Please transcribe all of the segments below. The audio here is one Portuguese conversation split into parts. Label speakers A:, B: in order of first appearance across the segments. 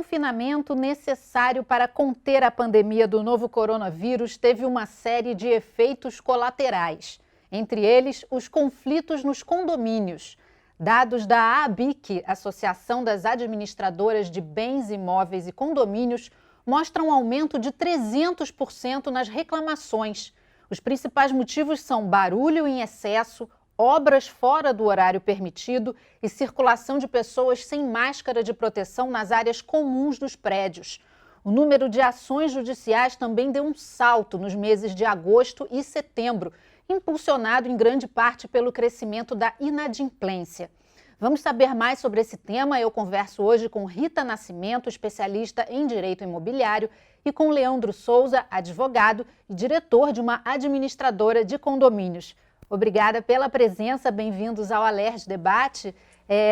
A: confinamento necessário para conter a pandemia do novo coronavírus teve uma série de efeitos colaterais, entre eles os conflitos nos condomínios. Dados da ABIC, Associação das Administradoras de Bens Imóveis e Condomínios, mostram um aumento de 300% nas reclamações. Os principais motivos são barulho em excesso, obras fora do horário permitido e circulação de pessoas sem máscara de proteção nas áreas comuns dos prédios. O número de ações judiciais também deu um salto nos meses de agosto e setembro, impulsionado em grande parte pelo crescimento da inadimplência. Vamos saber mais sobre esse tema. Eu converso hoje com Rita Nascimento, especialista em direito imobiliário, e com Leandro Souza, advogado e diretor de uma administradora de condomínios. Obrigada pela presença, bem-vindos ao Alerj Debate.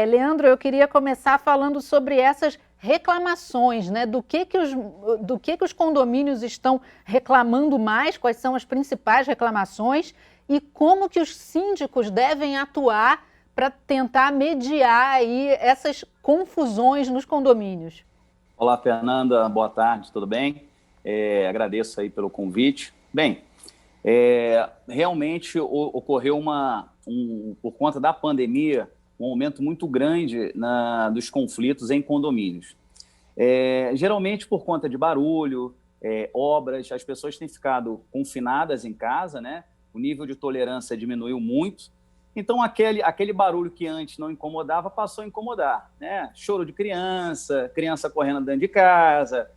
A: Leandro, eu queria começar falando sobre essas reclamações, né? Do que os condomínios estão reclamando mais, quais são as principais reclamações e como que os síndicos devem atuar para tentar mediar aí essas confusões nos condomínios.
B: Olá, Fernanda, boa tarde, tudo bem? Agradeço aí pelo convite. Bem, realmente ocorreu por conta da pandemia, um aumento muito grande dos conflitos em condomínios. Geralmente por conta de barulho, obras, as pessoas têm ficado confinadas em casa, né? O nível de tolerância diminuiu muito. Então, aquele barulho que antes não incomodava, passou a incomodar, né? Choro de criança correndo dentro de casa,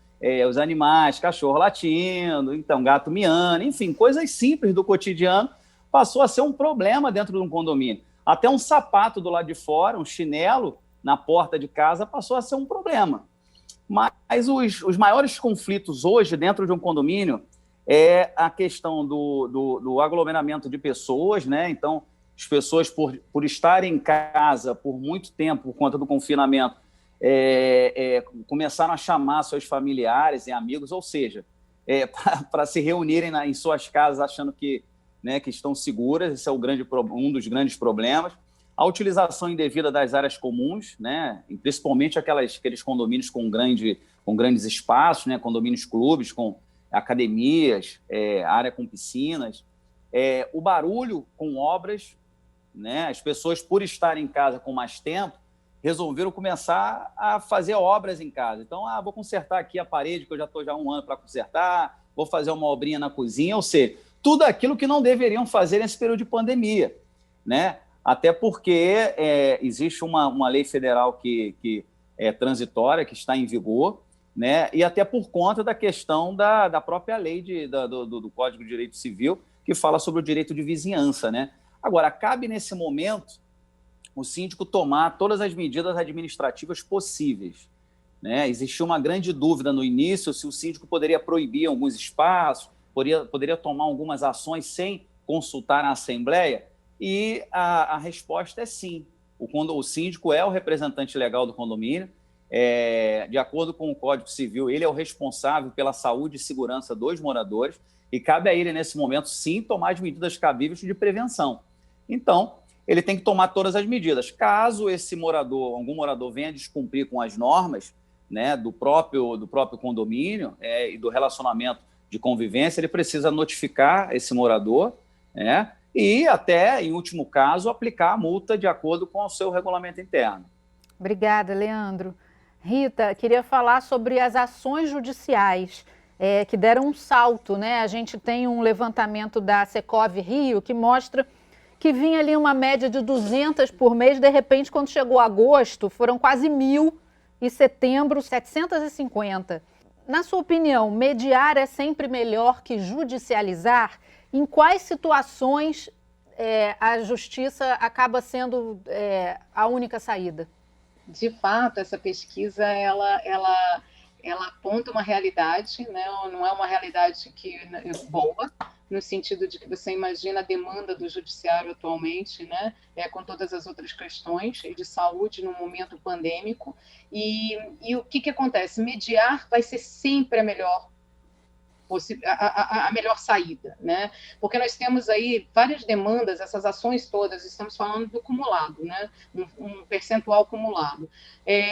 B: os animais, cachorro latindo, então gato miando, enfim, coisas simples do cotidiano, passou a ser um problema dentro de um condomínio. Até um sapato do lado de fora, um chinelo na porta de casa, passou a ser um problema. Mas os maiores conflitos hoje dentro de um condomínio é a questão do aglomeramento de pessoas, né? Então, as pessoas, por estarem em casa por muito tempo, por conta do confinamento, começaram a chamar seus familiares e amigos, ou seja, para se reunirem em suas casas achando que estão seguras. Esse é um dos grandes problemas. A utilização indevida das áreas comuns, né? Principalmente aqueles condomínios com grandes espaços, né? Condomínios clubes, com academias, área com piscinas. O barulho com obras, né? As pessoas, por estarem em casa com mais tempo, resolveram começar a fazer obras em casa. Então, vou consertar aqui a parede, que eu já estou há um ano para consertar, vou fazer uma obrinha na cozinha, ou seja, tudo aquilo que não deveriam fazer nesse período de pandemia, né? Até porque existe uma lei federal que é transitória, que está em vigor, né? E até por conta da questão da própria lei do Código de Direito Civil, que fala sobre o direito de vizinhança, né? Agora, cabe nesse momento o síndico tomar todas as medidas administrativas possíveis, né? Existiu uma grande dúvida no início se o síndico poderia proibir alguns espaços, poderia tomar algumas ações sem consultar a Assembleia, e a resposta é sim. O síndico é o representante legal do condomínio, de acordo com o Código Civil, ele é o responsável pela saúde e segurança dos moradores, e cabe a ele, nesse momento, sim, tomar as medidas cabíveis de prevenção. Então, ele tem que tomar todas as medidas. Caso algum morador venha descumprir com as normas, né, do próprio condomínio e do relacionamento de convivência, ele precisa notificar esse morador, né, e até, em último caso, aplicar a multa de acordo com o seu regulamento interno.
A: Obrigada, Leandro. Rita, queria falar sobre as ações judiciais que deram um salto, né? A gente tem um levantamento da Secov Rio que mostra que vinha ali uma média de 200 por mês, de repente, quando chegou agosto, foram quase 1.000 e setembro, 750. Na sua opinião, mediar é sempre melhor que judicializar? Em quais situações a justiça acaba sendo a única saída?
C: De fato, essa pesquisa ela aponta uma realidade, né? Não é uma realidade boa, no sentido de que você imagina a demanda do judiciário atualmente, né? Com todas as outras questões de saúde no momento pandêmico. E o que acontece? Mediar vai ser sempre a melhor a melhor saída, né? Porque nós temos aí várias demandas, essas ações todas, estamos falando do cumulado, né? Um percentual acumulado.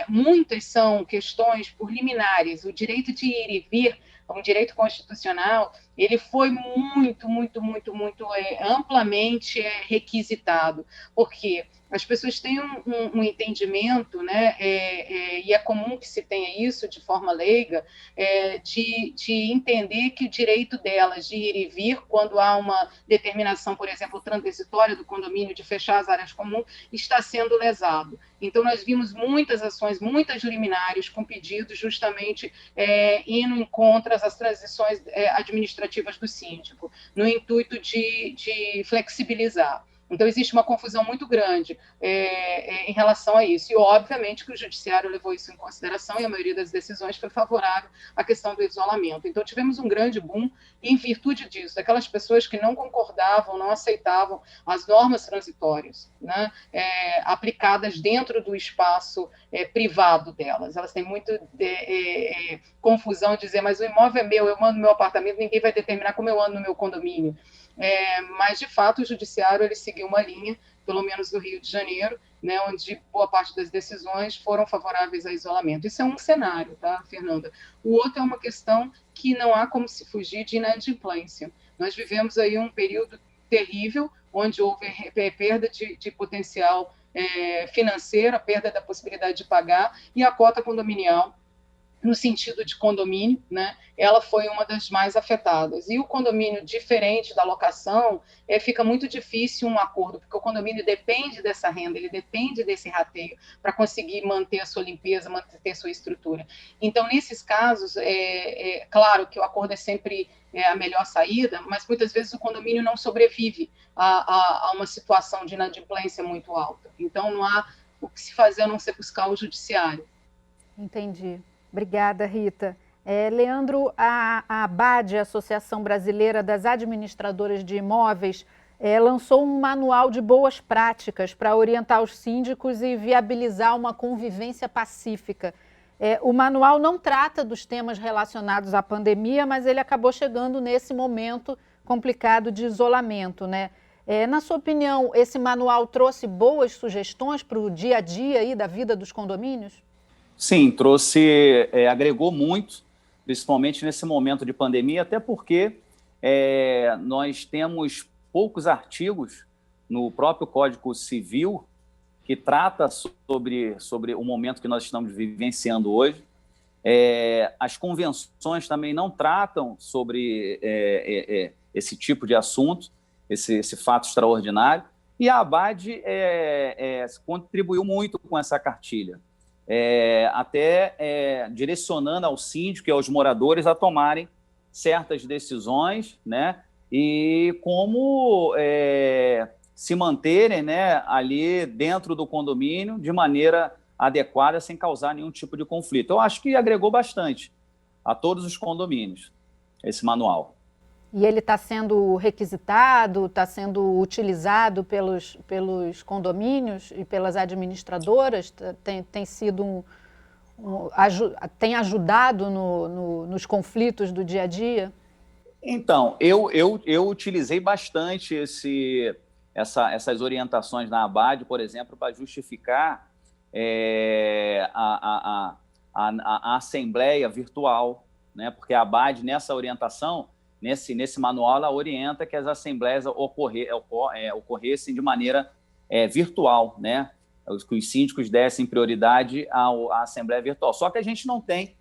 C: Muitas são questões por liminares, o direito de ir e vir, um direito constitucional, ele foi muito amplamente requisitado, porque as pessoas têm um entendimento, né, e é comum que se tenha isso de forma leiga, de entender que o direito delas de ir e vir, quando há uma determinação, por exemplo, transitória do condomínio de fechar as áreas comuns, está sendo lesado. Então, nós vimos muitas ações, muitas liminares com pedidos justamente indo contra as transições administrativas do síndico, no intuito de flexibilizar. Então, existe uma confusão muito grande em relação a isso. E, obviamente, que o judiciário levou isso em consideração e a maioria das decisões foi favorável à questão do isolamento. Então, tivemos um grande boom em virtude disso, daquelas pessoas que não concordavam, não aceitavam as normas transitórias, né, aplicadas dentro do espaço privado delas. Elas têm muito confusão de dizer, mas o imóvel é meu, eu ando no meu apartamento, ninguém vai determinar como eu ando no meu condomínio. Mas, de fato, o judiciário ele seguiu uma linha, pelo menos do Rio de Janeiro, né, onde boa parte das decisões foram favoráveis ao isolamento. Isso é um cenário, tá, Fernanda? O outro é uma questão que não há como se fugir de inadimplência. Nós vivemos aí um período terrível, onde houve perda de potencial financeiro, a perda da possibilidade de pagar, e a cota condominial, no sentido de condomínio, né, ela foi uma das mais afetadas. E o condomínio, diferente da locação, fica muito difícil um acordo, porque o condomínio depende dessa renda, ele depende desse rateio para conseguir manter a sua limpeza, manter a sua estrutura. Então, nesses casos, claro que o acordo é sempre a melhor saída, mas muitas vezes o condomínio não sobrevive a uma situação de inadimplência muito alta. Então, não há o que se fazer a não ser buscar o judiciário.
A: Entendi. Obrigada, Rita. Leandro, a ABAD, a Associação Brasileira das Administradoras de Imóveis, lançou um manual de boas práticas para orientar os síndicos e viabilizar uma convivência pacífica. O manual não trata dos temas relacionados à pandemia, mas ele acabou chegando nesse momento complicado de isolamento, né? Na sua opinião, esse manual trouxe boas sugestões para o dia a dia aí da vida dos condomínios?
B: Sim, agregou muito, principalmente nesse momento de pandemia, até porque nós temos poucos artigos no próprio Código Civil que trata sobre o momento que nós estamos vivenciando hoje. As convenções também não tratam sobre esse tipo de assunto, esse fato extraordinário, e a ABAD contribuiu muito com essa cartilha. Até direcionando ao síndico e aos moradores a tomarem certas decisões, né, e como se manterem, né, ali dentro do condomínio de maneira adequada, sem causar nenhum tipo de conflito. Eu acho que agregou bastante a todos os condomínios esse manual.
A: E ele está sendo requisitado, está sendo utilizado pelos condomínios e pelas administradoras? Tem sido tem ajudado nos conflitos do dia a dia?
B: Então, eu utilizei bastante essas orientações na ABAD, por exemplo, para justificar a assembleia virtual, né? Porque a ABAD, nessa orientação, nesse manual, ela orienta que as assembleias ocorressem de maneira virtual, né? Que os síndicos dessem prioridade à assembleia virtual. Só que a gente não tem,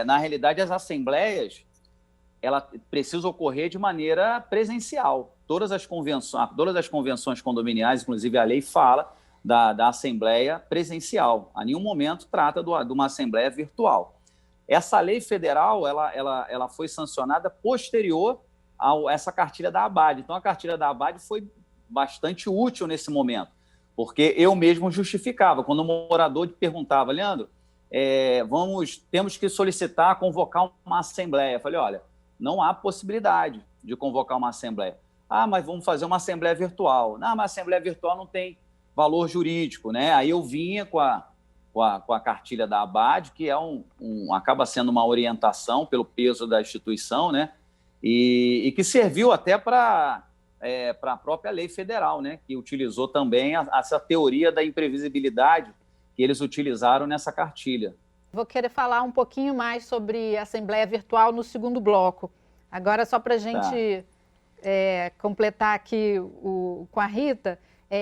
B: na realidade, as assembleias, ela precisa ocorrer de maneira presencial. Todas as convenções condominiais, inclusive a lei fala da assembleia presencial. A nenhum momento trata de uma assembleia virtual. Essa lei federal, ela foi sancionada posterior a essa cartilha da ABAD. Então, a cartilha da ABAD foi bastante útil nesse momento, porque eu mesmo justificava. Quando o morador perguntava, Leandro, temos que convocar uma assembleia. Eu falei, olha, não há possibilidade de convocar uma assembleia. Mas vamos fazer uma assembleia virtual. Não, mas a assembleia virtual não tem valor jurídico, né? Aí eu vinha com com a cartilha da ABAD, que é acaba sendo uma orientação pelo peso da instituição, né? E que serviu até para a própria lei federal, né? Que utilizou também essa teoria da imprevisibilidade que eles utilizaram nessa cartilha.
A: Vou querer falar um pouquinho mais sobre a Assembleia Virtual no segundo bloco. Agora, só para a gente completar aqui com a Rita.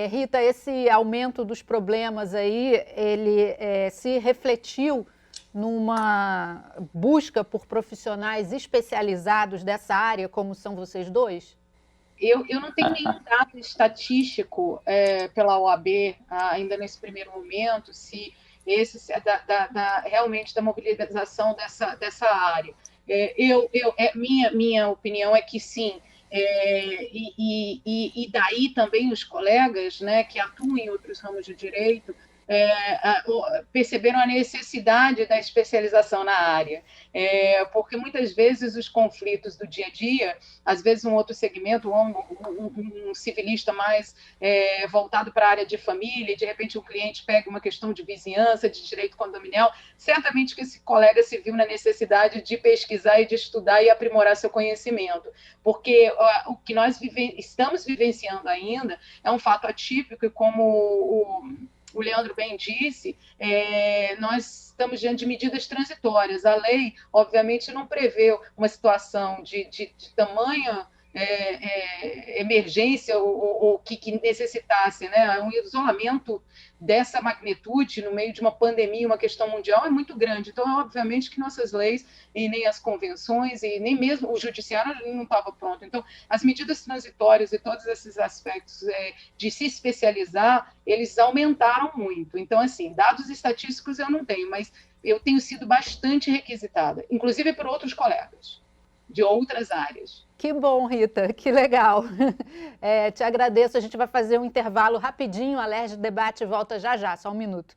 A: Rita, esse aumento dos problemas aí, ele se refletiu numa busca por profissionais especializados dessa área, como são vocês dois?
C: Eu não tenho nenhum dado estatístico pela OAB, ainda nesse primeiro momento, se realmente da mobilização dessa área. Minha opinião é que sim, e daí também os colegas, né, que atuam em outros ramos de direito, perceberam a necessidade da especialização na área, porque muitas vezes os conflitos do dia a dia, às vezes um outro segmento, um civilista mais voltado para a área de família, e de repente o cliente pega uma questão de vizinhança, de direito condominial, certamente que esse colega se viu na necessidade de pesquisar e de estudar e aprimorar seu conhecimento, porque o que nós estamos vivenciando ainda é um fato atípico, e como o Leandro bem disse, nós estamos diante de medidas transitórias. A lei, obviamente, não prevê uma situação de tamanha emergência ou que necessitasse, né? Um isolamento dessa magnitude no meio de uma pandemia, uma questão mundial, é muito grande. Então, obviamente que nossas leis e nem as convenções e nem mesmo o judiciário não estava pronto. Então, as medidas transitórias e todos esses aspectos de se especializar, eles aumentaram muito. Então, assim, dados estatísticos eu não tenho, mas eu tenho sido bastante requisitada, inclusive por outros colegas de outras áreas.
A: Que bom, Rita, que legal. Te agradeço, a gente vai fazer um intervalo rapidinho, a Alerj Debate volta já já, só um minuto.